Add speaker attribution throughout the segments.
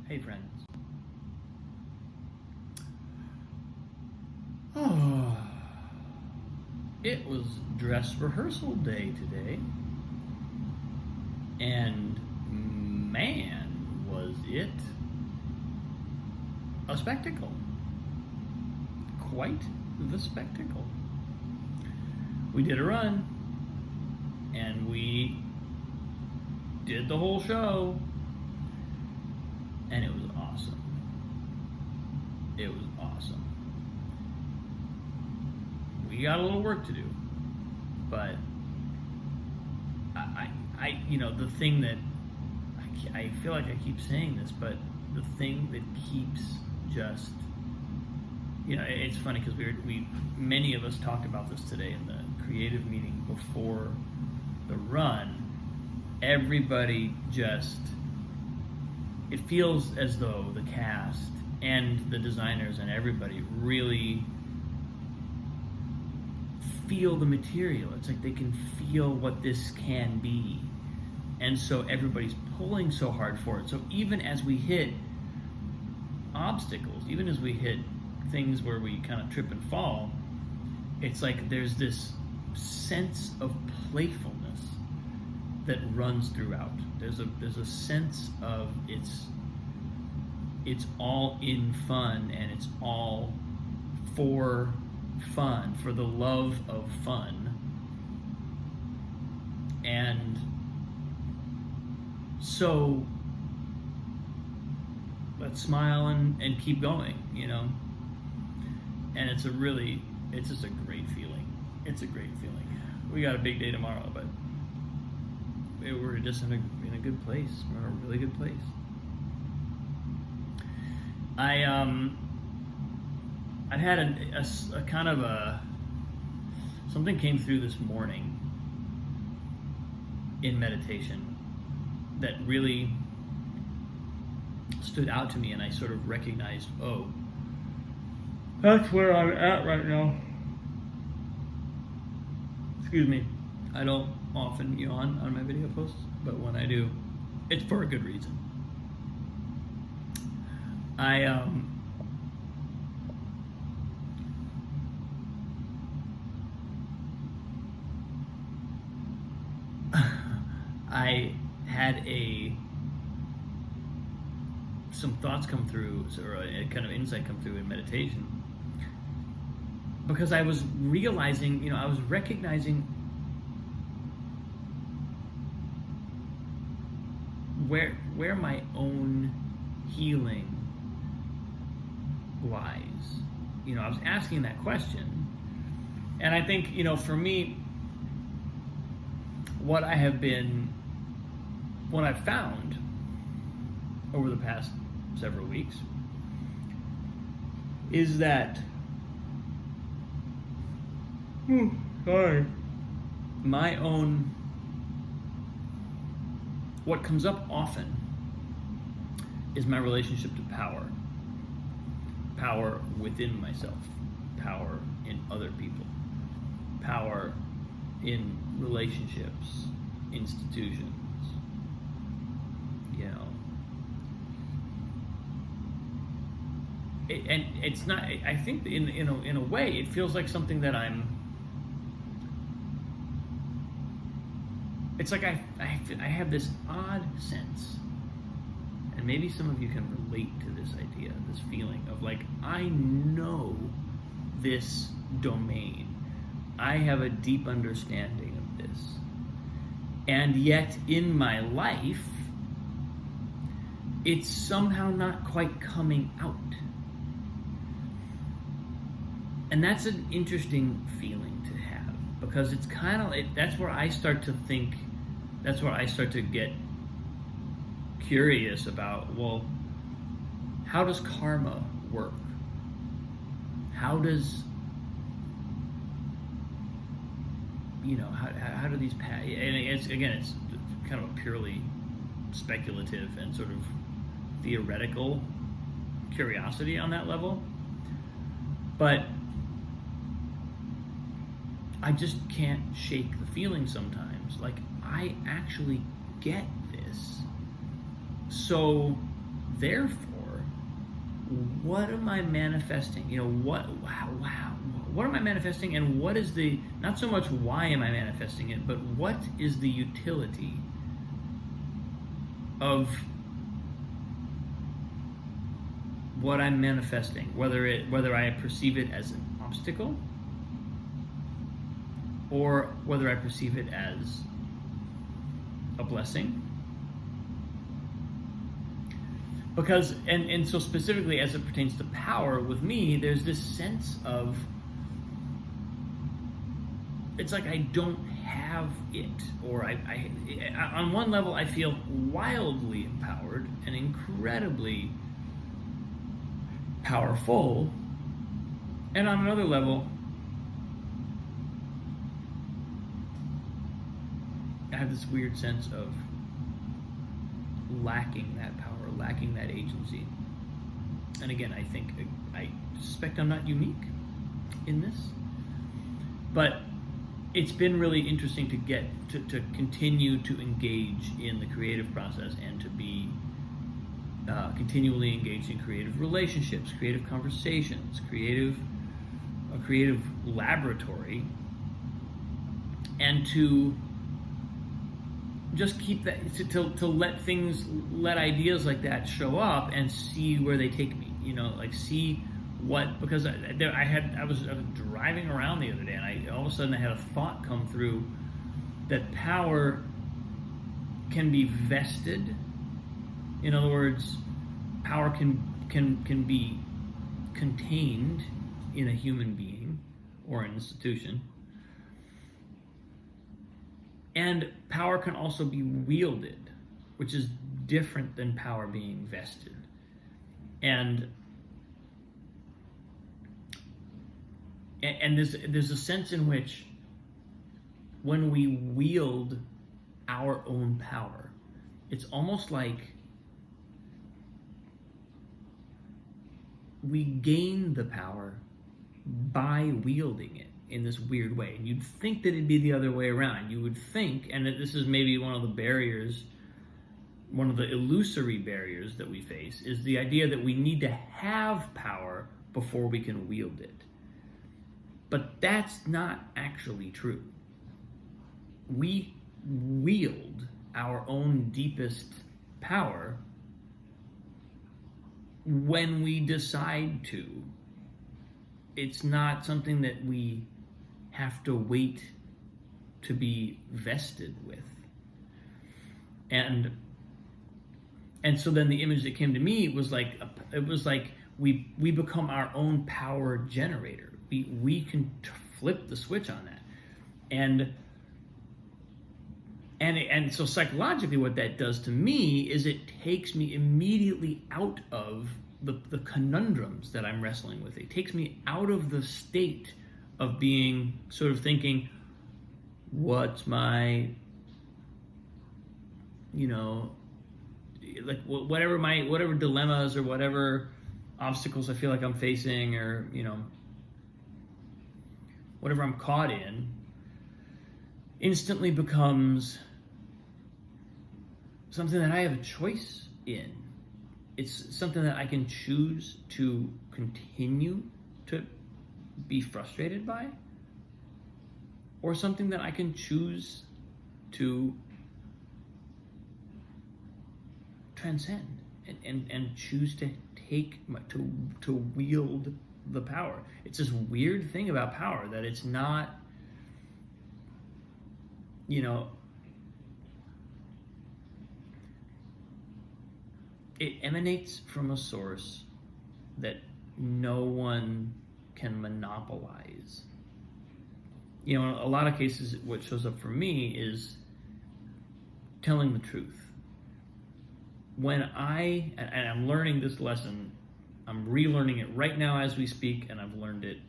Speaker 1: Hey friends. Oh, it was dress rehearsal day today, and man, was it a spectacle. Quite the spectacle. We did a run, and we did the whole show, and it was awesome. It was awesome. We got a little work to do, but the thing that I feel like I keep saying this, but the thing that keeps just, it's funny because many of us talked about this today in the creative meeting before the run. Everybody just, it feels as though the cast and the designers and everybody really feel the material. It's like they can feel what this can be. And so everybody's pulling so hard for it. So even as we hit obstacles, even as we hit things where we kind of trip and fall, it's like there's this sense of playfulness that runs throughout. There's a sense of it's all in fun, and it's all for fun, for the love of fun. And so let's smile and keep going, and it's just a great feeling. It's a great feeling. We got a big day tomorrow, but we're just in a good place. We're in a really good place. I've had a kind of something came through this morning in meditation that really stood out to me, and I sort of recognized, oh, that's where I'm at right now. Excuse me. I don't often yawn on my video posts, but when I do, it's for a good reason. I had some thoughts come through, or a kind of insight come through in meditation, because I was realizing, I was recognizing where my own healing lies. I was asking that question, and I think, for me, what I've found over the past several weeks is that my own, what comes up often is my relationship to power. Power within myself, power in other people, power in relationships, institutions, and it's not. I think in a way, it feels like something that it's like I have this odd sense, and maybe some of you can relate to this idea, this feeling of like, I know this domain. I have a deep understanding of this. And yet in my life, it's somehow not quite coming out. And that's an interesting feeling to have, because it's kind of, that's where I start to think, that's where I start to get curious about, well, how does karma work? How does, how do these paths, and it's kind of a purely speculative and sort of theoretical curiosity on that level, but I just can't shake the feeling sometimes, like I actually get this. So therefore, what am I manifesting? What am I manifesting, and what is the, not so much why am I manifesting it, but what is the utility of what I'm manifesting, whether I perceive it as an obstacle or whether I perceive it as a blessing. Because, and so specifically as it pertains to power, with me, there's this sense of, it's like I don't have it, or I on one level I feel wildly empowered and incredibly powerful, and on another level I have this weird sense of lacking that power, lacking that agency. And again, I suspect I'm not unique in this, but it's been really interesting to get to continue to engage in the creative process and to be continually engaged in creative relationships, creative conversations, a creative laboratory, and to just keep that, to let ideas like that show up and see where they take me. See what, because I was driving around the other day, and all of a sudden I had a thought come through that power can be vested. In other words, power can be contained in a human being or an institution. And power can also be wielded, which is different than power being vested. And there's a sense in which when we wield our own power, it's almost like we gain the power by wielding it in this weird way. And you'd think that it'd be the other way around. You would think, and that this is maybe one of the barriers, one of the illusory barriers that we face, is the idea that we need to have power before we can wield it. But that's not actually true. We wield our own deepest power when we decide to. It's not something that we have to wait to be vested with. And so then the image that came to me was like, we become our own power generator. We can flip the switch on that. And so psychologically what that does to me is it takes me immediately out of the conundrums that I'm wrestling with. It takes me out of the state of being sort of thinking, what's my, like whatever dilemmas or whatever obstacles I feel like I'm facing, or, whatever I'm caught in, instantly becomes something that I have a choice in. It's something that I can choose to continue to be frustrated by, or something that I can choose to transcend and choose to to wield the power. It's this weird thing about power that it's not, it emanates from a source that no one can monopolize. In a lot of cases, what shows up for me is telling the truth. When and I'm learning this lesson, I'm relearning it right now as we speak, and I've learned it,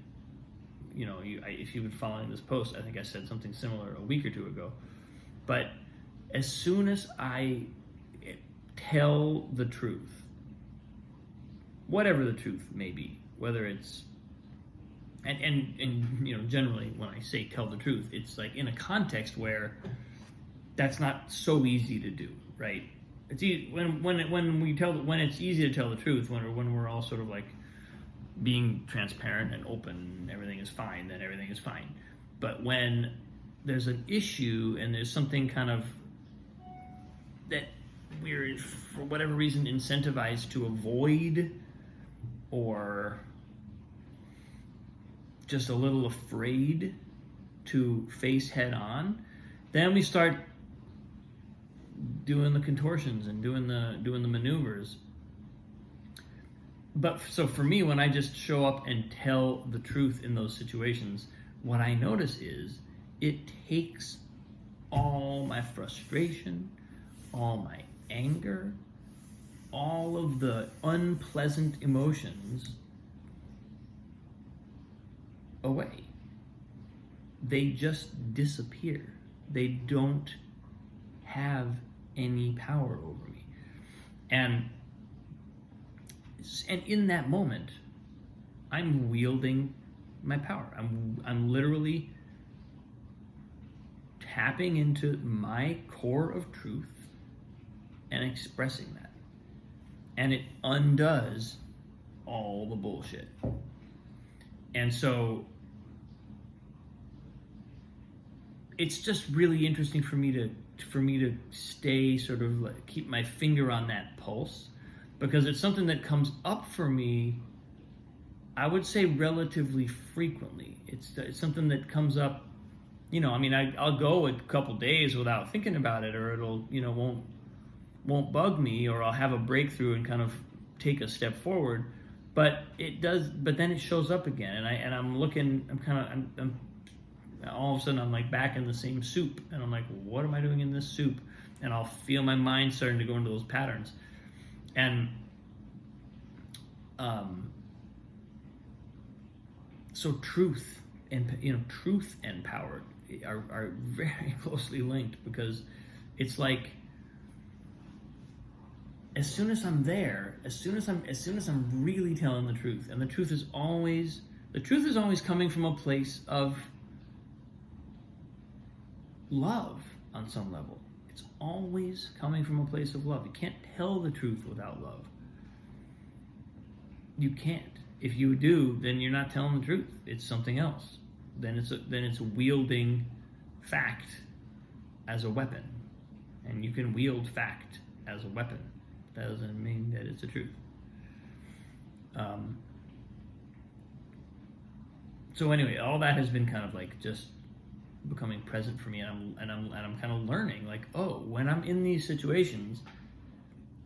Speaker 1: if you've been following this post, I think I said something similar a week or two ago. But as soon as I tell the truth, whatever the truth may be, whether it's, and generally when I say tell the truth, it's like in a context where that's not so easy to do, right? it's easy when it's easy to tell the truth, when we're all sort of like being transparent and open, and everything is fine, then everything is fine. But when there's an issue and there's something kind of that we're, for whatever reason, incentivized to avoid, or just a little afraid to face head on, then we start doing the contortions and doing the maneuvers. But so for me, when I just show up and tell the truth in those situations, what I notice is it takes all my frustration, all my anger, all of the unpleasant emotions away. They just disappear. They don't have any power over me. And in that moment, I'm wielding my power. I'm literally tapping into my core of truth and expressing that. And it undoes all the bullshit. And so it's just really interesting for me to stay sort of like, keep my finger on that pulse, because it's something that comes up for me, I would say, relatively frequently. It's something that comes up, I mean, I'll go a couple days without thinking about it, or it'll, won't bug me, or I'll have a breakthrough and kind of take a step forward. But then it shows up again, and I'm all of a sudden I'm like back in the same soup, and I'm like, what am I doing in this soup? And I'll feel my mind starting to go into those patterns. And so truth and power are very closely linked, because it's like, as soon as I'm there, as soon as I'm really telling the truth, and the truth is always coming from a place of love on some level. It's always coming from a place of love. You can't tell the truth without love. You can't. If you do, then you're not telling the truth. It's something else. Then it's wielding fact as a weapon, and you can wield fact as a weapon. That doesn't mean that it's the truth. So anyway, all that has been kind of like just becoming present for me, and I'm kind of learning, like, oh, when I'm in these situations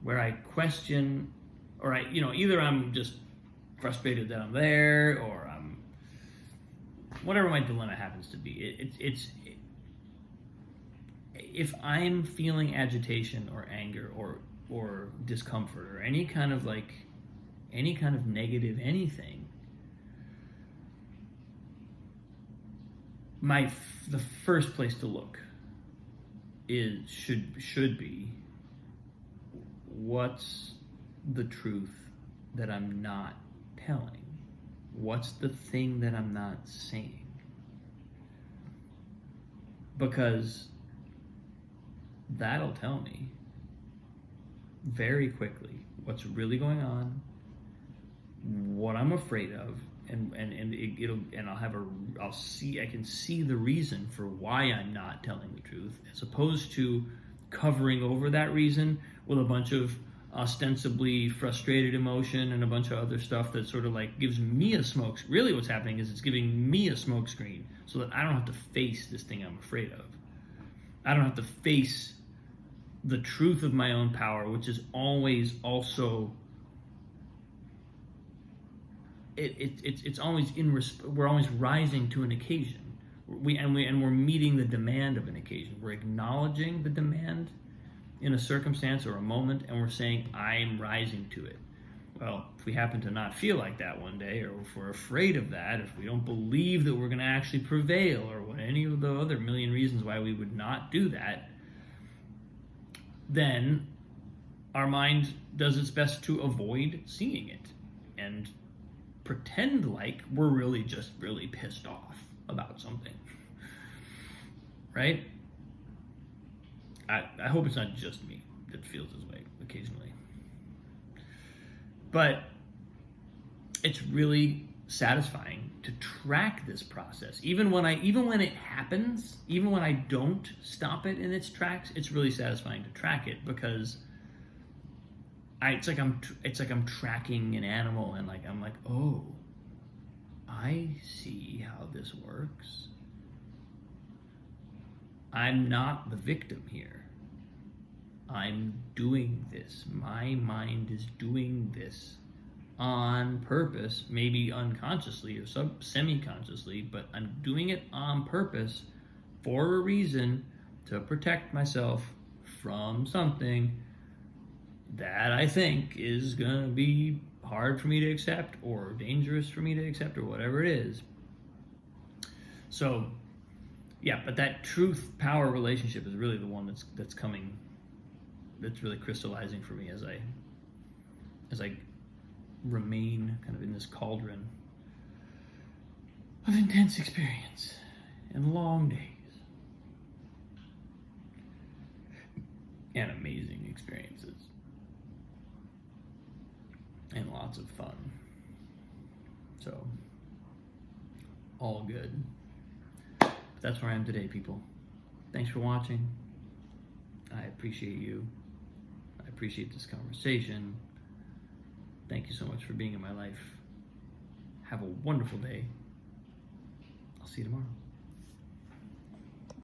Speaker 1: where I question, or either I'm just frustrated that I'm there, or I'm whatever my dilemma happens to be. If I'm feeling agitation or anger or discomfort or any kind of negative anything, the first place to look should be, what's the truth that I'm not telling? What's the thing that I'm not saying? Because that'll tell me very quickly what's really going on, what I'm afraid of, and I can see the reason for why I'm not telling the truth, as opposed to covering over that reason with a bunch of ostensibly frustrated emotion and a bunch of other stuff that sort of like gives me a smoke. Really what's happening is it's giving me a smoke screen so that I don't have to face this thing I'm afraid of. I don't have to face the truth of my own power, which is always also, it's always we're always rising to an occasion. We're meeting the demand of an occasion. We're acknowledging the demand in a circumstance or a moment, and we're saying, I'm rising to it. Well, if we happen to not feel like that one day, or if we're afraid of that, if we don't believe that we're going to actually prevail, or what any of the other million reasons why we would not do that, then our mind does its best to avoid seeing it and pretend like we're really just really pissed off about something, right? I hope it's not just me. that feels this way occasionally. But it's really satisfying to track this process. Even when it happens, even when I don't stop it in its tracks, it's really satisfying to track it, because it's like I'm tracking an animal, and I'm like, oh, I see how this works. I'm not the victim here. I'm doing this. My mind is doing this on purpose, maybe unconsciously or semi-consciously, but I'm doing it on purpose for a reason, to protect myself from something that I think is going to be hard for me to accept, or dangerous for me to accept, or whatever it is. So, yeah, but that truth-power relationship is really the one that's coming, that's really crystallizing for me as I remain kind of in this cauldron of intense experience and long days and amazing experiences and lots of fun. So, all good. But that's where I am today, people. Thanks for watching. I appreciate you. I appreciate this conversation. Thank you so much for being in my life. Have a wonderful day. I'll see you tomorrow.